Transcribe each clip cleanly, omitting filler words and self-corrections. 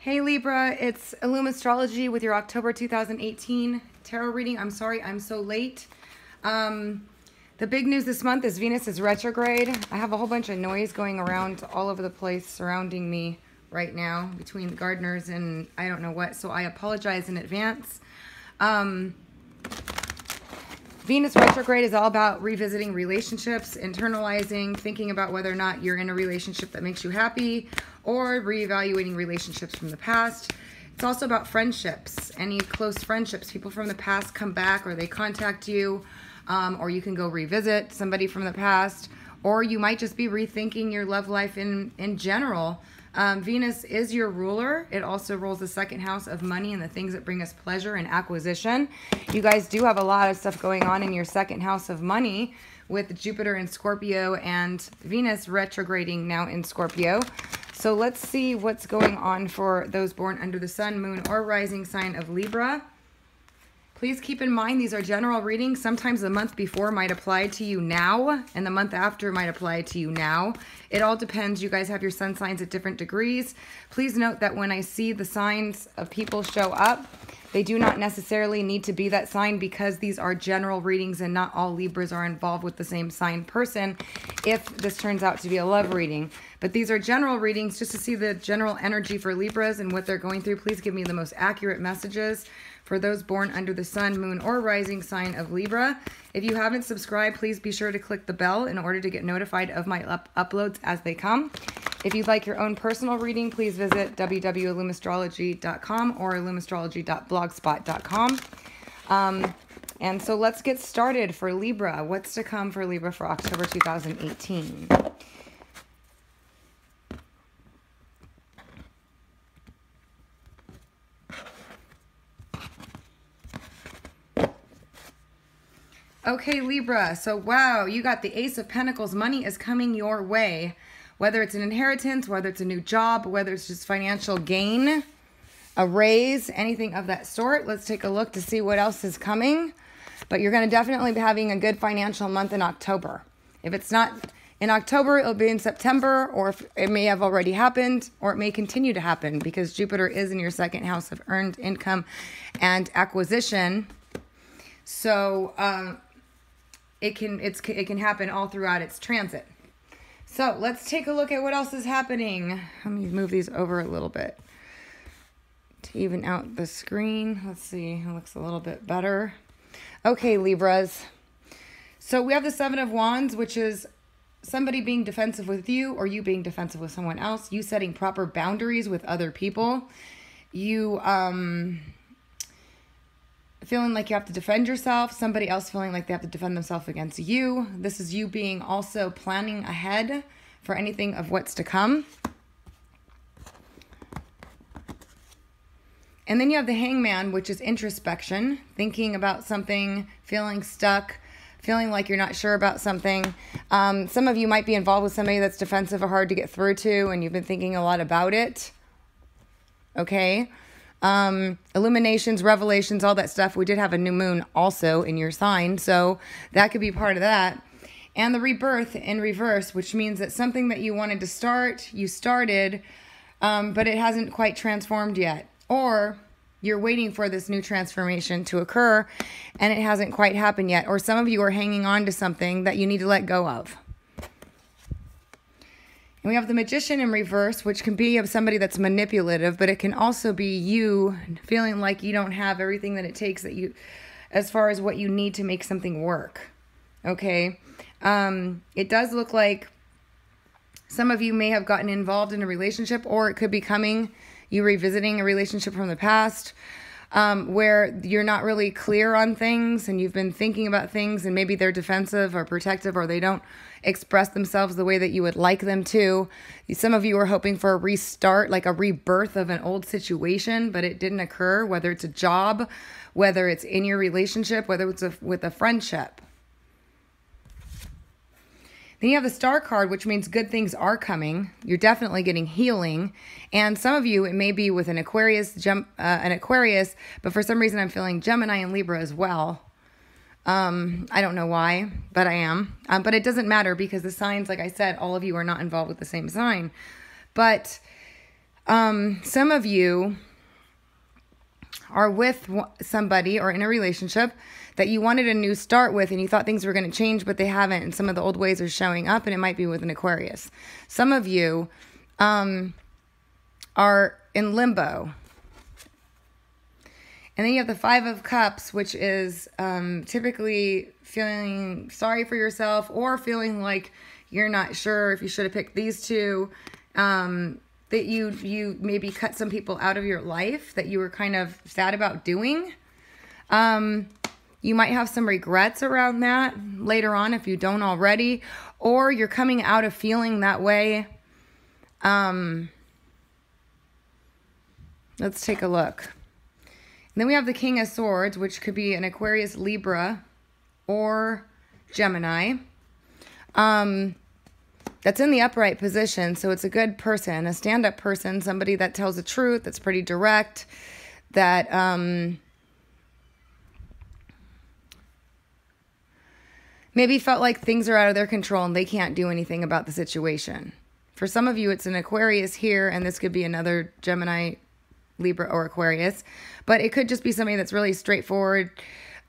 Hey Libra, it's Illum Astrology with your October 2018 tarot reading. I'm sorry I'm so late. The big news this month is Venus is retrograde. I have a whole bunch of noise going around all over the place surrounding me right now between the gardeners and I don't know what, so I apologize in advance. Venus retrograde is all about revisiting relationships, internalizing, thinking about whether or not you're in a relationship that makes you happy, or reevaluating relationships from the past. It's also about friendships, any close friendships. People from the past come back or they contact you, or you can go revisit somebody from the past, or you might just be rethinking your love life in general. Venus is your ruler. It also rules the second house of money and the things that bring us pleasure and acquisition. You guys do have a lot of stuff going on in your second house of money with Jupiter in Scorpio and Venus retrograding now in Scorpio. So let's see what's going on for those born under the sun, moon, or rising sign of Libra. Please keep in mind these are general readings. Sometimes the month before might apply to you now, and the month after might apply to you now. It all depends. You guys have your sun signs at different degrees. Please note that when I see the signs of people show up, they do not necessarily need to be that sign because these are general readings and not all Libras are involved with the same sign person if this turns out to be a love reading. But these are general readings just to see the general energy for Libras and what they're going through. Please give me the most accurate messages for those born under the sun, moon, or rising sign of Libra. If you haven't subscribed, please be sure to click the bell in order to get notified of my uploads as they come. If you'd like your own personal reading, please visit www.illumastrology.com or illumastrology.blogspot.com. And so let's get started for Libra. What's to come for Libra for October 2018? Okay, Libra, so wow, you got the Ace of Pentacles. Money is coming your way. Whether it's an inheritance, whether it's a new job, whether it's just financial gain, a raise, anything of that sort. Let's take a look to see what else is coming. But you're going to definitely be having a good financial month in October. If it's not in October, it'll be in September, or it may have already happened, or it may continue to happen because Jupiter is in your second house of earned income and acquisition. So it can happen all throughout its transit. So let's take a look at what else is happening. Let me move these over a little bit to even out the screen. Let's see, it looks a little bit better. Okay, Libras. So we have the Seven of Wands, which is somebody being defensive with you or you being defensive with someone else. You setting proper boundaries with other people. You feeling like you have to defend yourself, somebody else feeling like they have to defend themselves against you. This is you being also planning ahead for anything of what's to come. And then you have the Hangman, which is introspection, thinking about something, feeling stuck, feeling like you're not sure about something. Some of you might be involved with somebody that's defensive or hard to get through to, and you've been thinking a lot about it. Okay. Illuminations, revelations, all that stuff. We did have a new moon also in your sign, so that could be part of that. And the rebirth in reverse, which means that something that you wanted to start, you started, but it hasn't quite transformed yet. Or you're waiting for this new transformation to occur and it hasn't quite happened yet. Or some of you are hanging on to something that you need to let go of. And we have the Magician in reverse, which can be of somebody that's manipulative, but it can also be you feeling like you don't have everything that it takes that you, as far as what you need to make something work. Okay. It does look like some of you may have gotten involved in a relationship, or it could be you revisiting a relationship from the past, where you're not really clear on things and you've been thinking about things and maybe they're defensive or protective or they don't express themselves the way that you would like them to. Some of you are hoping for a restart, like a rebirth of an old situation, but it didn't occur, whether it's a job, whether it's in your relationship, whether it's with a friendship. Then you have the Star card, which means good things are coming. You're definitely getting healing. And some of you, it may be with an Aquarius, but for some reason I'm feeling Gemini and Libra as well. I don't know why, but I am. But it doesn't matter because the signs, like I said, all of you are not involved with the same sign. But Some of you are with somebody or in a relationship that you wanted a new start with and you thought things were going to change, but they haven't. And some of the old ways are showing up, and it might be with an Aquarius. Some of you are in limbo. And then you have the Five of Cups, which is typically feeling sorry for yourself or feeling like you're not sure if you should have picked these two. That you maybe cut some people out of your life that you were kind of sad about doing. You might have some regrets around that later on if you don't already, or you're coming out of feeling that way. Let's take a look. And then we have the King of Swords, which could be an Aquarius, Libra, or Gemini. That's in the upright position, so it's a good person, a stand-up person, somebody that tells the truth, that's pretty direct, that maybe felt like things are out of their control and they can't do anything about the situation. For some of you, it's an Aquarius here, and this could be another Gemini, Libra, or Aquarius, but it could just be somebody that's really straightforward,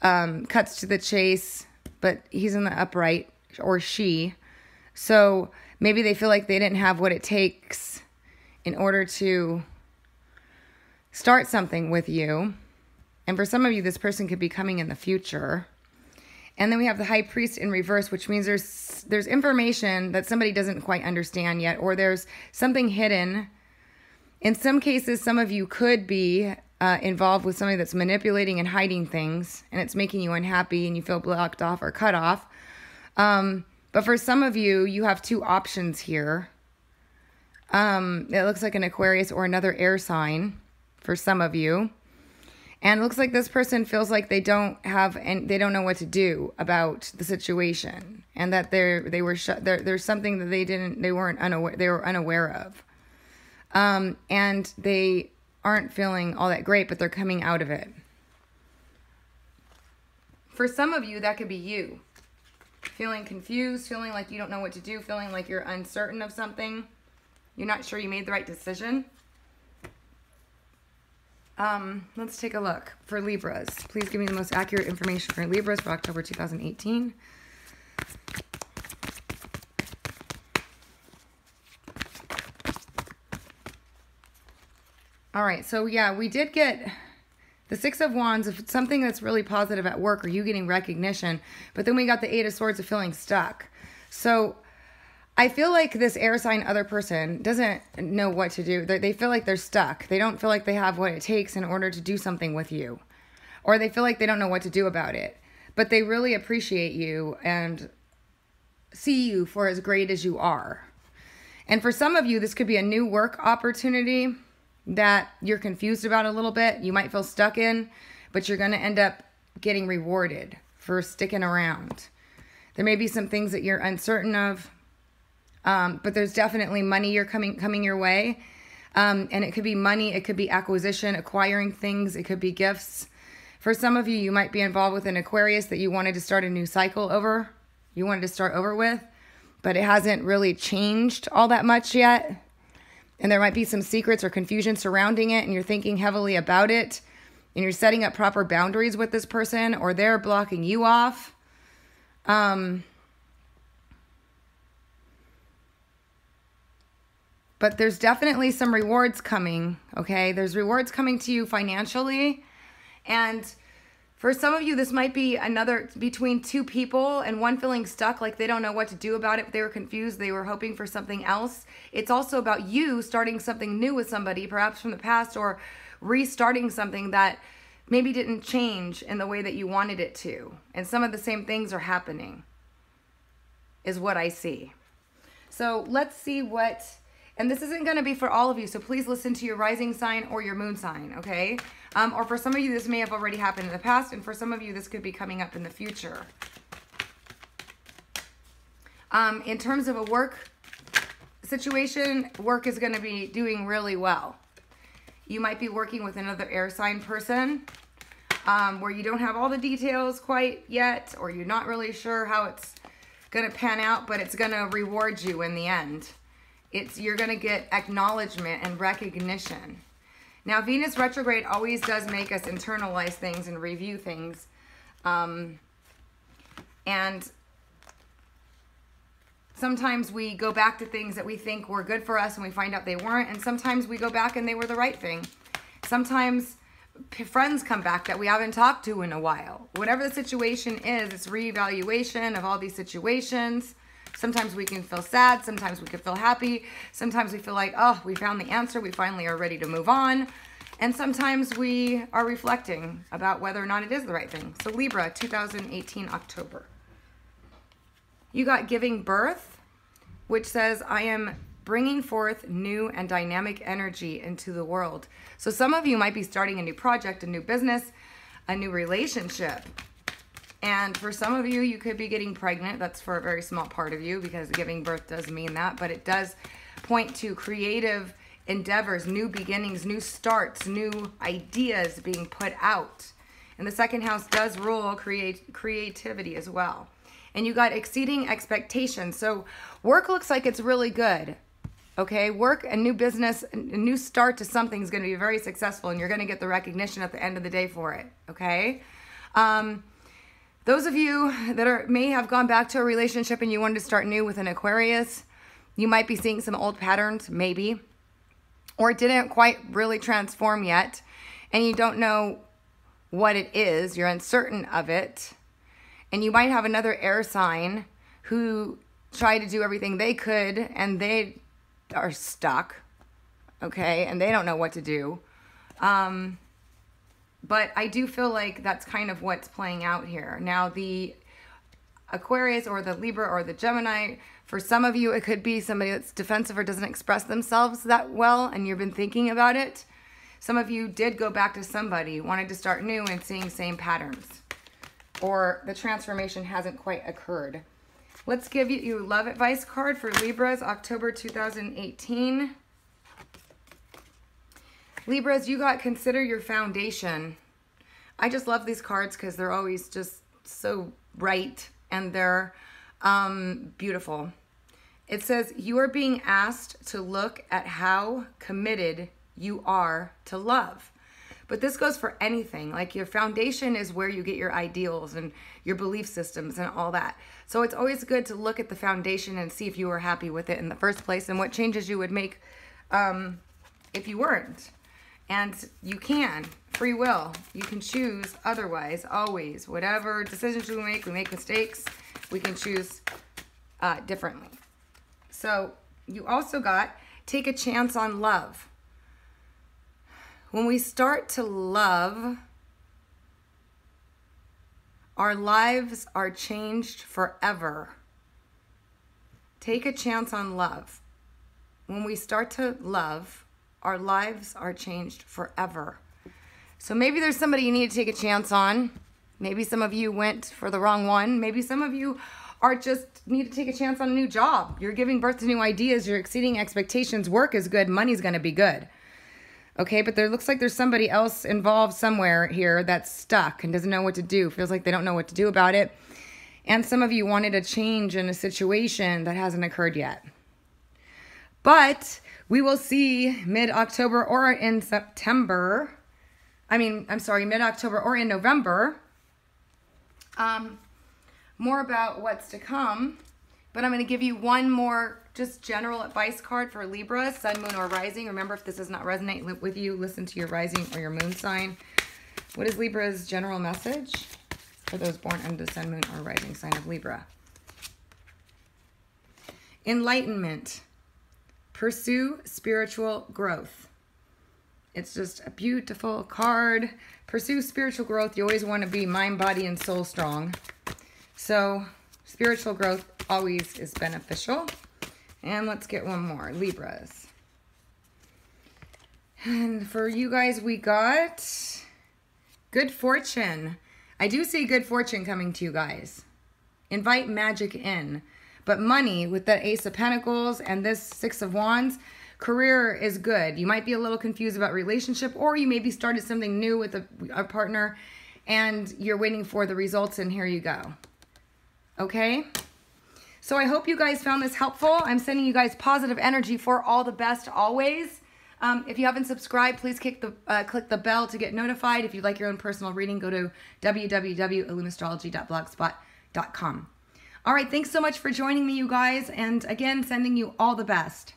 cuts to the chase, but he's in the upright, or she. So maybe they feel like they didn't have what it takes in order to start something with you. And for some of you, this person could be coming in the future. And then we have the High Priest in reverse, which means there's information that somebody doesn't quite understand yet, or there's something hidden. In some cases, some of you could be involved with somebody that's manipulating and hiding things, and it's making you unhappy and you feel blocked off or cut off. But for some of you, you have two options here. It looks like an Aquarius or another air sign for some of you. And it looks like this person feels like they don't know what to do about the situation, and that there's something that they were unaware of. And they aren't feeling all that great, but they're coming out of it. For some of you, that could be you. Feeling confused, feeling like you don't know what to do, feeling like you're uncertain of something. You're not sure you made the right decision. Let's take a look for Libras. Please give me the most accurate information for Libras for October 2018. All right, so yeah, we did get the Six of Wands of something that's really positive at work, or you getting recognition. But then we got the Eight of Swords of feeling stuck. So I feel like this air sign other person doesn't know what to do. They feel like they're stuck. They don't feel like they have what it takes in order to do something with you. Or they feel like they don't know what to do about it. But they really appreciate you and see you for as great as you are. And for some of you, this could be a new work opportunity that you're confused about a little bit. You might feel stuck in, but you're going to end up getting rewarded for sticking around. There may be some things that you're uncertain of, but there's definitely money coming your way. And it could be money, it could be acquisition, acquiring things, it could be gifts. For some of you, you might be involved with an Aquarius that you wanted to start a new cycle over. You wanted to start over with, but it hasn't really changed all that much yet. And there might be some secrets or confusion surrounding it, and you're thinking heavily about it, and you're setting up proper boundaries with this person, or they're blocking you off. But there's definitely some rewards coming, okay? There's rewards coming to you financially. And for some of you, this might be another between two people and one feeling stuck, like they don't know what to do about it. They were confused. They were hoping for something else. It's also about you starting something new with somebody, perhaps from the past, or restarting something that maybe didn't change in the way that you wanted it to. And some of the same things are happening, is what I see. So let's see what... And this isn't going to be for all of you, so please listen to your rising sign or your moon sign, okay? Or for some of you, this may have already happened in the past, and for some of you, this could be coming up in the future. In terms of a work situation, work is going to be doing really well. You might be working with another air sign person where you don't have all the details quite yet, or you're not really sure how it's going to pan out, but it's going to reward you in the end. You're going to get acknowledgement and recognition. Now, Venus retrograde always does make us internalize things and review things. And sometimes we go back to things that we think were good for us and we find out they weren't. And sometimes we go back and they were the right thing. Sometimes friends come back that we haven't talked to in a while. Whatever the situation is, it's reevaluation of all these situations. Sometimes we can feel sad. Sometimes we can feel happy. Sometimes we feel like, oh, we found the answer. We finally are ready to move on. And sometimes we are reflecting about whether or not it is the right thing. So Libra, 2018 October. You got giving birth, which says, I am bringing forth new and dynamic energy into the world. So some of you might be starting a new project, a new business, a new relationship. And for some of you, you could be getting pregnant. That's for a very small part of you, because giving birth does mean that. But it does point to creative endeavors, new beginnings, new starts, new ideas being put out. And the second house does rule creativity as well. And you got exceeding expectations. So work looks like it's really good. Okay, work, a new business, a new start to something is going to be very successful, and you're going to get the recognition at the end of the day for it. Okay. Those of you that may have gone back to a relationship and you wanted to start new with an Aquarius, you might be seeing some old patterns, maybe, or it didn't quite really transform yet, and you don't know what it is. You're uncertain of it, and you might have another air sign who tried to do everything they could, and they are stuck, okay, and they don't know what to do. But I do feel like that's kind of what's playing out here. Now, the Aquarius or the Libra or the Gemini, for some of you, it could be somebody that's defensive or doesn't express themselves that well, and you've been thinking about it. Some of you did go back to somebody, wanted to start new and seeing same patterns, or the transformation hasn't quite occurred. Let's give you love advice card for Libras, October 2018. Libras, you got consider your foundation. I just love these cards because they're always just so bright and they're beautiful. It says, you are being asked to look at how committed you are to love. But this goes for anything. Like, your foundation is where you get your ideals and your belief systems and all that. So it's always good to look at the foundation and see if you were happy with it in the first place and what changes you would make if you weren't. And you can, free will. You can choose otherwise, always. Whatever decisions we make mistakes, we can choose differently. So you also got take a chance on love. When we start to love, our lives are changed forever. Take a chance on love. When we start to love, our lives are changed forever. So maybe there's somebody you need to take a chance on. Maybe some of you went for the wrong one. Maybe some of you are just need to take a chance on a new job. You're giving birth to new ideas. You're exceeding expectations. Work is good. Money's going to be good. Okay, but there looks like there's somebody else involved somewhere here that's stuck and doesn't know what to do. Feels like they don't know what to do about it. And some of you wanted a change in a situation that hasn't occurred yet. But we will see mid-October or in September. Mid-October or in November. More about what's to come. But I'm going to give you one more just general advice card for Libra, Sun, Moon, or Rising. Remember, if this does not resonate with you, listen to your Rising or your Moon sign. What is Libra's general message for those born under the Sun, Moon, or Rising sign of Libra? Enlightenment. Pursue spiritual growth. It's just a beautiful card. Pursue spiritual growth. You always want to be mind, body, and soul strong. So spiritual growth always is beneficial. And let's get one more. Libras. And for you guys, we got good fortune. I do see good fortune coming to you guys. Invite magic in. But money with the Ace of Pentacles and this Six of Wands, career is good. You might be a little confused about relationship, or you maybe started something new with a partner and you're waiting for the results, and here you go. Okay? So I hope you guys found this helpful. I'm sending you guys positive energy for all the best always. If you haven't subscribed, please click the bell to get notified. If you'd like your own personal reading, go to www.illuminastrology.blogspot.com. All right, thanks so much for joining me, you guys. And again, sending you all the best.